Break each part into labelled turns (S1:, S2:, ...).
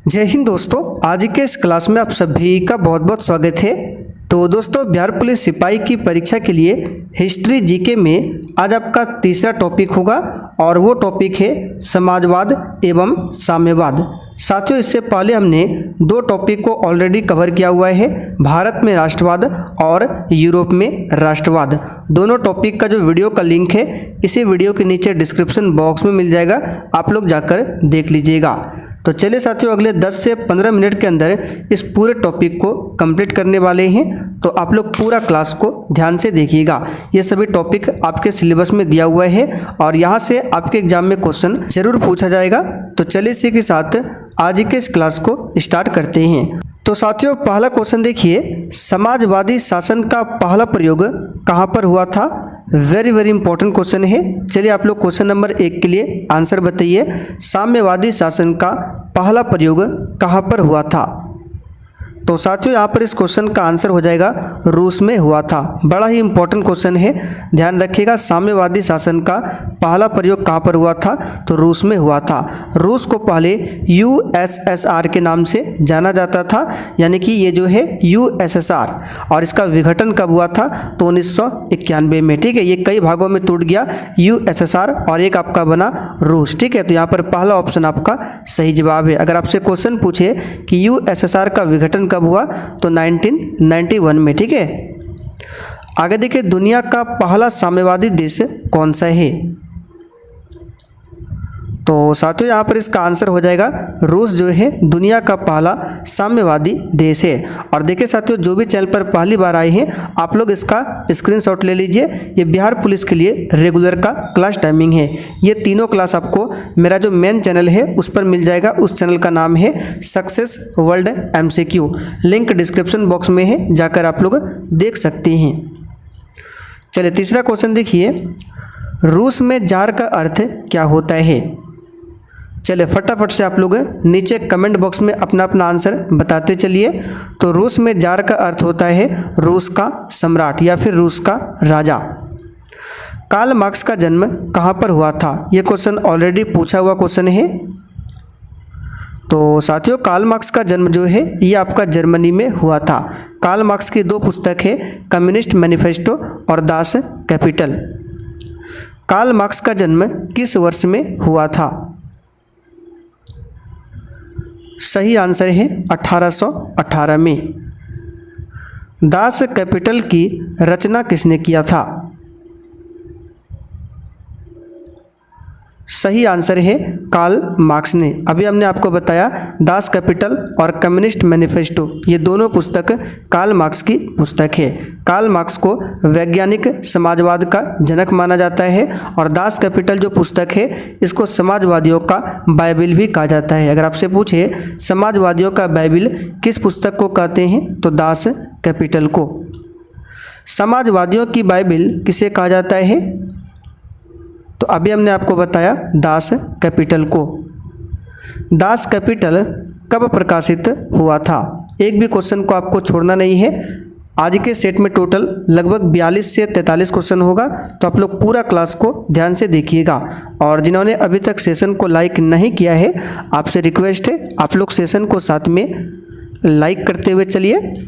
S1: जय हिंद दोस्तों, आज के इस क्लास में आप सभी का बहुत बहुत स्वागत है। तो दोस्तों, बिहार पुलिस सिपाही की परीक्षा के लिए हिस्ट्री जीके में आज आपका तीसरा टॉपिक होगा और वो टॉपिक है समाजवाद एवं साम्यवाद। साथियों, इससे पहले हमने दो टॉपिक को ऑलरेडी कवर किया हुआ है, भारत में राष्ट्रवाद और यूरोप में राष्ट्रवाद। दोनों टॉपिक का जो वीडियो का लिंक है इसी वीडियो के नीचे डिस्क्रिप्शन बॉक्स में मिल जाएगा, आप लोग जाकर देख लीजिएगा। तो चलिए साथियों, अगले 10 से 15 मिनट के अंदर इस पूरे टॉपिक को कंप्लीट करने वाले हैं, तो आप लोग पूरा क्लास को ध्यान से देखिएगा। ये सभी टॉपिक आपके सिलेबस में दिया हुआ है और यहाँ से आपके एग्जाम में क्वेश्चन जरूर पूछा जाएगा। तो चलिए इसी के साथ आज के इस क्लास को स्टार्ट करते हैं। तो साथियों, पहला क्वेश्चन देखिए, समाजवादी शासन का पहला प्रयोग कहाँ पर हुआ था? वेरी इंपॉर्टेंट क्वेश्चन है। चलिए आप लोग क्वेश्चन नंबर 1 के लिए आंसर बताइए। साम्यवादी शासन का पहला प्रयोग कहाँ पर हुआ था? तो साथियों, यहाँ पर इस क्वेश्चन का आंसर हो जाएगा रूस में हुआ था। बड़ा ही इंपॉर्टेंट क्वेश्चन है, ध्यान रखिएगा। साम्यवादी शासन का पहला प्रयोग कहाँ पर हुआ था? तो रूस में हुआ था। रूस को पहले यूएसएसआर के नाम से जाना जाता था, यानी कि ये जो है यूएसएसआर, और इसका विघटन कब हुआ था? तो 1991 में। ठीक है, ये कई भागों में टूट गया यूएसएसआर और एक आपका बना रूस। ठीक है, तो यहाँ पर पहला ऑप्शन आपका सही जवाब है। अगर आपसे क्वेश्चन पूछे कि यूएसएसआर का विघटन कब हुआ, तो 1991 में। ठीक है, आगे देखिए, दुनिया का पहला साम्यवादी देश कौन सा है? तो साथियों, यहाँ पर इसका आंसर हो जाएगा रूस जो है दुनिया का पहला साम्यवादी देश है। और देखिए साथियों, जो भी चैनल पर पहली बार आए हैं आप लोग इसका स्क्रीनशॉट ले लीजिए। ये बिहार पुलिस के लिए रेगुलर का क्लास टाइमिंग है। ये तीनों क्लास आपको मेरा जो मेन चैनल है उस पर मिल जाएगा। उस चैनल का नाम है success world MCQ, link description box में है, जाकर आप लोग देख सकते हैं। चलिए तीसरा क्वेश्चन देखिए, रूस में जार का अर्थ क्या होता है? चलिए फटाफट से आप लोग नीचे कमेंट बॉक्स में अपना अपना आंसर बताते चलिए। तो रूस में जार का अर्थ होता है रूस का सम्राट या फिर रूस का राजा। कार्ल मार्क्स का जन्म कहाँ पर हुआ था? ये क्वेश्चन ऑलरेडी पूछा हुआ क्वेश्चन है। तो साथियों, कार्ल मार्क्स का जन्म जो है ये आपका जर्मनी में हुआ था। कार्ल मार्क्स की दो पुस्तक है, कम्युनिस्ट मैनिफेस्टो और दास कैपिटल। कार्ल मार्क्स का जन्म किस वर्ष में हुआ था? सही आंसर है 1818 में। दास कैपिटल की रचना किसने किया था? सही आंसर है कार्ल मार्क्स ने। अभी हमने आपको बताया दास कैपिटल और कम्युनिस्ट मैनिफेस्टो, ये दोनों पुस्तक कार्ल मार्क्स की पुस्तक है। कार्ल मार्क्स को वैज्ञानिक समाजवाद का जनक माना जाता है और दास कैपिटल जो पुस्तक है इसको समाजवादियों का बाइबिल भी कहा जाता है। अगर आपसे पूछे समाजवादियों का बाइबिल किस पुस्तक को कहते हैं, तो दास कैपिटल को। समाजवादियों की बाइबिल किसे कहा जाता है? तो अभी हमने आपको बताया दास कैपिटल को। दास कैपिटल कब प्रकाशित हुआ था? एक भी क्वेश्चन को आपको छोड़ना नहीं है। आज के सेट में टोटल लगभग 42 से 43 क्वेश्चन होगा, तो आप लोग पूरा क्लास को ध्यान से देखिएगा। और जिन्होंने अभी तक सेशन को लाइक नहीं किया है, आपसे रिक्वेस्ट है आप लोग सेशन को साथ में लाइक करते हुए चलिए।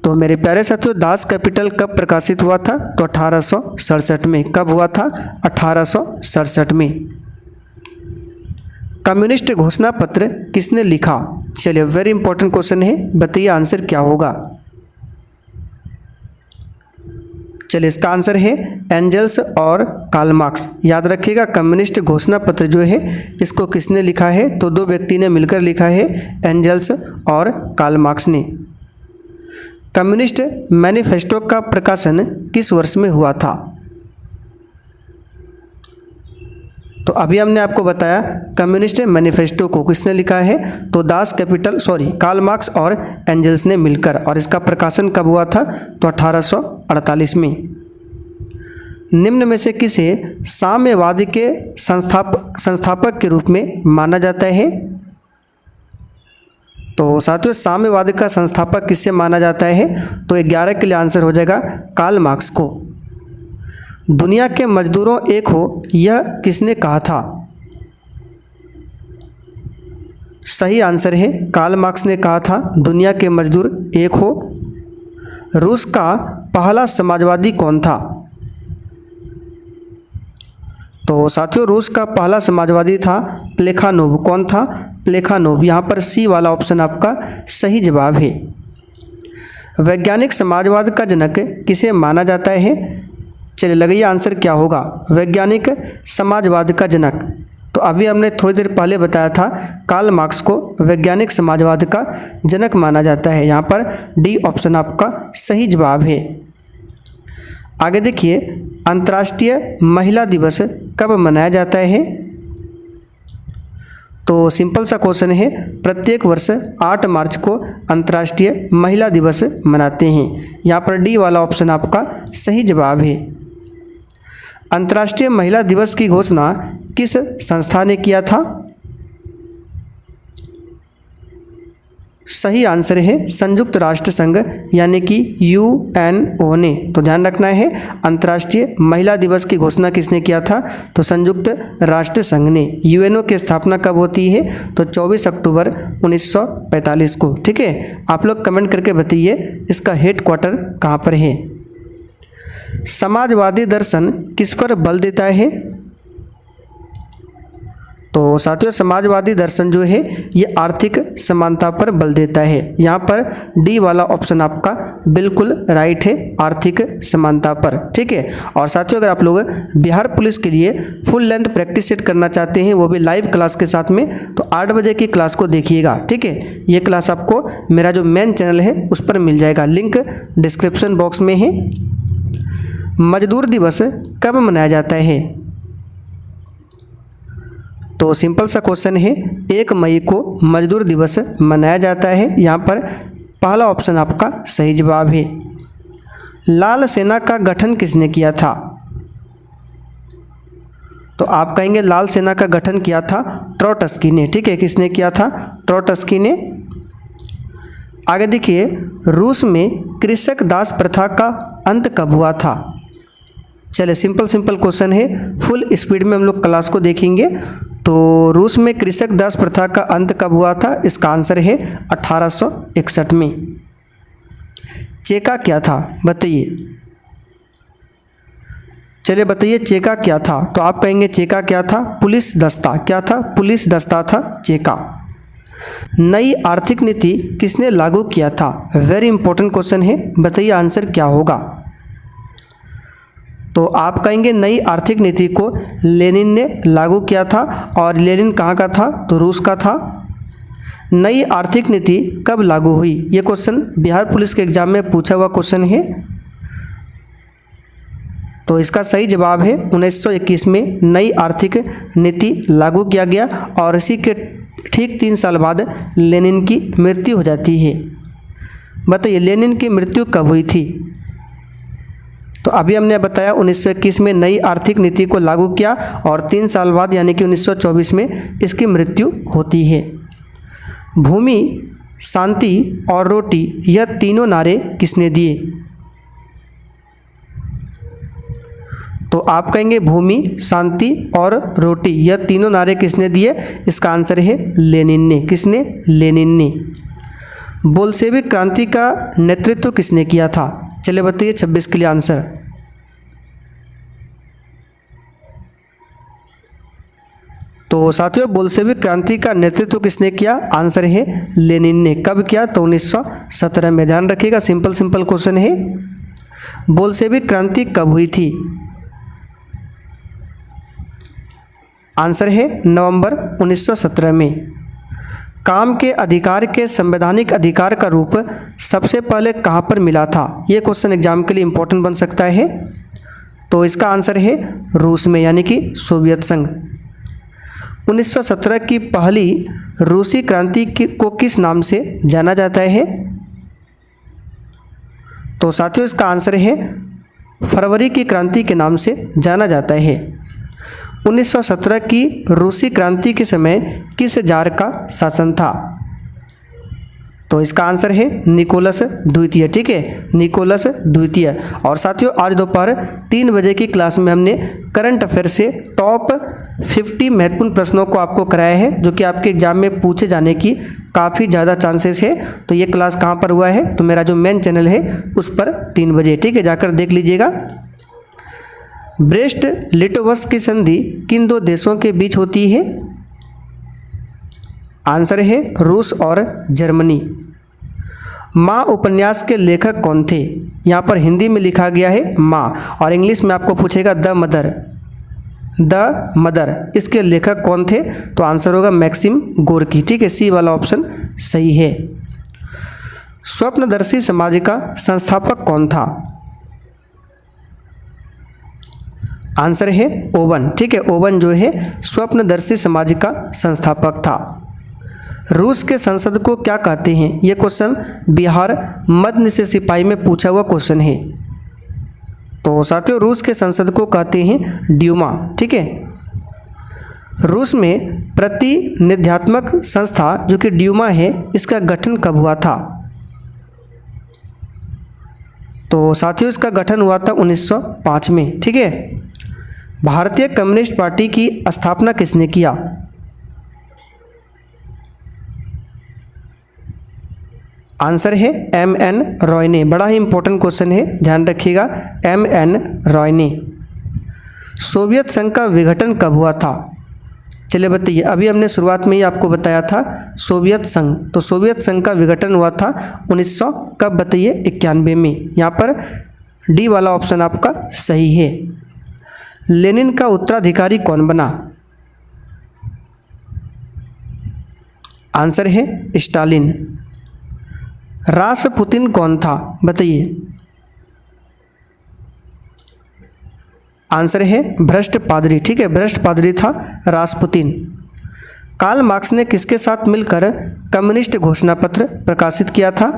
S1: तो मेरे प्यारे साथियों, दास कैपिटल कब प्रकाशित हुआ था? तो 1867 में। कब हुआ था? 1867 में। कम्युनिस्ट घोषणा पत्र किसने लिखा? चलिए वेरी इंपॉर्टेंट क्वेश्चन है, बताइए आंसर क्या होगा? चलिए इसका आंसर है एंजल्स और कार्ल मार्क्स। याद रखिएगा, कम्युनिस्ट घोषणा पत्र जो है इसको किसने लिखा है? तो दो व्यक्ति ने मिलकर लिखा है, एंजल्स और कार्ल मार्क्स ने। कम्युनिस्ट मैनिफेस्टो का प्रकाशन किस वर्ष में हुआ था? तो अभी हमने आपको बताया कम्युनिस्ट मैनिफेस्टो को किसने लिखा है? तो दास कैपिटल कार्ल मार्क्स और एंजल्स ने मिलकर। और इसका प्रकाशन कब हुआ था? तो 1848 में। निम्न में से किसे साम्यवाद के संस्थापक के रूप में माना जाता है? तो साथियों, साम्यवाद का संस्थापक किससे माना जाता है? तो 11 के लिए आंसर हो जाएगा कार्ल मार्क्स को। दुनिया के मजदूरों एक हो, यह किसने कहा था? सही आंसर है कार्ल मार्क्स ने कहा था दुनिया के मजदूर एक हो। रूस का पहला समाजवादी कौन था? तो साथियों रूस का पहला समाजवादी था प्लेखानोव। कौन था? प्लेखानोव। यहाँ पर सी वाला ऑप्शन आपका सही जवाब है। वैज्ञानिक समाजवाद का जनक किसे माना जाता है? चलिए लगाइए आंसर क्या होगा। वैज्ञानिक समाजवाद का जनक, तो अभी हमने थोड़ी देर पहले बताया था कार्ल मार्क्स को वैज्ञानिक समाजवाद का जनक माना जाता है। यहाँ पर डी ऑप्शन आपका सही जवाब है। आगे देखिए, अंतर्राष्ट्रीय महिला दिवस कब मनाया जाता है? तो सिंपल सा क्वेश्चन है, प्रत्येक वर्ष 8 मार्च को अंतर्राष्ट्रीय महिला दिवस मनाते हैं। यहाँ पर डी वाला ऑप्शन आपका सही जवाब है। अंतर्राष्ट्रीय महिला दिवस की घोषणा किस संस्था ने किया था? सही आंसर है संयुक्त राष्ट्र संघ यानी कि यूएनओ ने। तो ध्यान रखना है अंतर्राष्ट्रीय महिला दिवस की घोषणा किसने किया था? तो संयुक्त राष्ट्र संघ ने। यूएनओ की स्थापना कब होती है? तो 24 अक्टूबर 1945 को। ठीक है, आप लोग कमेंट करके बताइए इसका हेडक्वार्टर कहाँ पर है। समाजवादी दर्शन किस पर बल देता है? तो साथियों समाजवादी दर्शन जो है ये आर्थिक समानता पर बल देता है। यहाँ पर डी वाला ऑप्शन आपका बिल्कुल राइट है, आर्थिक समानता पर। ठीक है, और साथियों अगर आप लोग बिहार पुलिस के लिए फुल लेंथ प्रैक्टिस सेट करना चाहते हैं वो भी लाइव क्लास के साथ में, तो 8 बजे की क्लास को देखिएगा। ठीक है, ये क्लास आपको मेरा जो मेन चैनल है उस पर मिल जाएगा, लिंक डिस्क्रिप्शन बॉक्स में है। मजदूर दिवस कब मनाया जाता है? तो सिंपल सा क्वेश्चन है, 1 मई को मजदूर दिवस मनाया जाता है। यहाँ पर पहला ऑप्शन आपका सही जवाब है। लाल सेना का गठन किसने किया था? तो आप कहेंगे लाल सेना का गठन किया था ट्रोट्स्की ने। ठीक है, किसने किया था? ट्रोट्स्की ने। आगे देखिए, रूस में कृषक दास प्रथा का अंत कब हुआ था? चलिए सिंपल क्वेश्चन है, फुल स्पीड में हम लोग क्लास को देखेंगे। तो रूस में कृषक दास प्रथा का अंत कब हुआ था? इसका आंसर है 1861 में। चेका क्या था बताइए? चलिए बताइए चेका क्या था? तो आप कहेंगे चेका क्या था? पुलिस दस्ता। क्या था? पुलिस दस्ता था चेका। नई आर्थिक नीति किसने लागू किया था? वेरी इंपॉर्टेंट क्वेश्चन है, बताइए आंसर क्या होगा। तो आप कहेंगे नई आर्थिक नीति को लेनिन ने लागू किया था, और लेनिन कहाँ का था? तो रूस का था। नई आर्थिक नीति कब लागू हुई? ये क्वेश्चन बिहार पुलिस के एग्जाम में पूछा हुआ क्वेश्चन है। तो इसका सही जवाब है 1921 में नई आर्थिक नीति लागू किया गया, और इसी के ठीक 3 साल बाद लेनिन की मृत्यु हो जाती है। बताइए लेनिन की मृत्यु कब हुई थी? तो अभी हमने बताया 1921 में नई आर्थिक नीति को लागू किया, और 3 साल बाद यानी कि 1924 में इसकी मृत्यु होती है। भूमि, शांति और रोटी, यह तीनों नारे किसने दिए? तो आप कहेंगे भूमि, शांति और रोटी, यह तीनों नारे किसने दिए? इसका आंसर है लेनिन ने। किसने? लेनिन ने। बोल्शेविक क्रांति का नेतृत्व किसने किया था? चलिए बताइए 26 के लिए आंसर। तो साथियों बोल्शेविक क्रांति का नेतृत्व किसने किया? आंसर है लेनिन ने। कब किया? तो 1917 में। ध्यान रखिएगा, सिंपल क्वेश्चन है। बोल्शेविक क्रांति कब हुई थी? आंसर है नवंबर 1917 में। काम के अधिकार के संवैधानिक अधिकार का रूप सबसे पहले कहाँ पर मिला था? ये क्वेश्चन एग्जाम के लिए इम्पोर्टेंट बन सकता है। तो इसका आंसर है रूस में, यानी कि सोवियत संघ। 1917 की पहली रूसी क्रांति को किस नाम से जाना जाता है? तो साथियों इसका आंसर है फरवरी की क्रांति के नाम से जाना जाता है। 1917 की रूसी क्रांति के समय किस जार का शासन था? तो इसका आंसर है निकोलस द्वितीय। ठीक है, निकोलस द्वितीय। और साथियों आज दोपहर 3 बजे की क्लास में हमने करंट अफेयर से टॉप 50 महत्वपूर्ण प्रश्नों को आपको कराया है जो कि आपके एग्जाम में पूछे जाने की काफ़ी ज़्यादा चांसेस है। तो ये क्लास कहाँ पर हुआ है, तो मेरा जो मेन चैनल है उस पर 3 बजे, ठीक है, जाकर देख लीजिएगा। ब्रेस्ट लिटोवस्क की संधि किन 2 देशों के बीच होती है? आंसर है रूस और जर्मनी। माँ उपन्यास के लेखक कौन थे? यहाँ पर हिंदी में लिखा गया है माँ और इंग्लिश में आपको पूछेगा द मदर। द मदर, इसके लेखक कौन थे? तो आंसर होगा मैक्सिम गोर्की, ठीक है, सी वाला ऑप्शन सही है। स्वप्नदर्शी समाज का संस्थापक कौन था? आंसर है ओवन, ठीक है, ओवन जो है स्वप्नदर्शी समाज का संस्थापक था। रूस के संसद को क्या कहते हैं? ये क्वेश्चन बिहार मध्य से सिपाही में पूछा हुआ क्वेश्चन है। तो साथियों रूस के संसद को कहते हैं ड्यूमा, ठीक है। रूस में प्रतिनिध्यात्मक संस्था जो कि ड्यूमा है, इसका गठन कब हुआ था? तो साथियों इसका गठन हुआ था 1905 में, ठीक है। भारतीय कम्युनिस्ट पार्टी की स्थापना किसने किया? आंसर है M.N. रॉय ने। बड़ा ही इंपॉर्टेंट क्वेश्चन है, ध्यान रखिएगा, M.N. रॉय ने। सोवियत संघ का विघटन कब हुआ था? चलिए बताइए, अभी हमने शुरुआत में ही आपको बताया था सोवियत संघ, तो सोवियत संघ का विघटन हुआ था 1900 कब बताइए? 91 में। यहाँ पर डी वाला ऑप्शन आपका सही है। लेनिन का उत्तराधिकारी कौन बना? आंसर है स्टालिन। रासपुतिन कौन था बताइए? आंसर है भ्रष्ट पादरी, ठीक है, भ्रष्ट पादरी था रासपुतिन। कार्ल मार्क्स ने किसके साथ मिलकर कम्युनिस्ट घोषणा पत्र प्रकाशित किया था?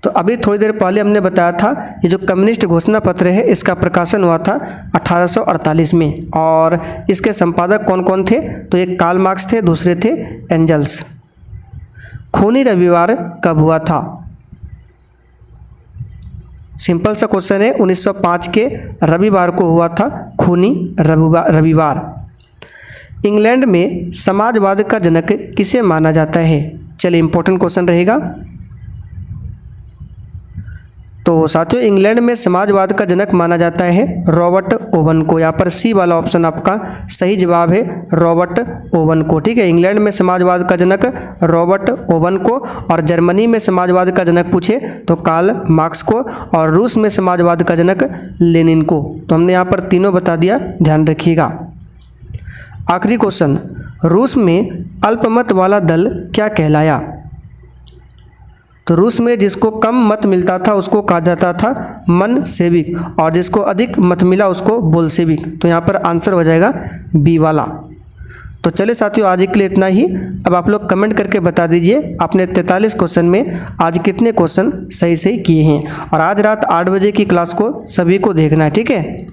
S1: तो अभी थोड़ी देर पहले हमने बताया था ये जो कम्युनिस्ट घोषणा पत्र है इसका प्रकाशन हुआ था 1848 में, और इसके संपादक कौन कौन थे? तो एक कार्ल मार्क्स थे, दूसरे थे एंजल्स। खूनी रविवार कब हुआ था? सिंपल सा क्वेश्चन है, 1905 के रविवार को हुआ था खूनी रविवार। इंग्लैंड में समाजवाद का जनक किसे माना जाता है? चलिए इंपॉर्टेंट क्वेश्चन रहेगा। तो साथियों इंग्लैंड में समाजवाद का जनक माना जाता है रॉबर्ट ओवन को। यहाँ पर सी वाला ऑप्शन आपका सही जवाब है, रॉबर्ट ओवन को, ठीक है। इंग्लैंड में समाजवाद का जनक रॉबर्ट ओवन को, और जर्मनी में समाजवाद का जनक पूछे तो कार्ल मार्क्स को, और रूस में समाजवाद का जनक लेनिन को। तो हमने यहाँ पर तीनों बता दिया, ध्यान रखिएगा। आखिरी क्वेश्चन, रूस में अल्पमत वाला दल क्या कहलाया? तो रूस में जिसको कम मत मिलता था उसको कहा जाता था मन सेविक, और जिसको अधिक मत मिला उसको बोल्शेविक। तो यहाँ पर आंसर हो जाएगा बी वाला। तो चलिए साथियों आज के लिए इतना ही। अब आप लोग कमेंट करके बता दीजिए आपने 43 क्वेश्चन में आज कितने क्वेश्चन सही किए हैं, और आज रात 8 बजे की क्लास को सभी को देखना है, ठीक है।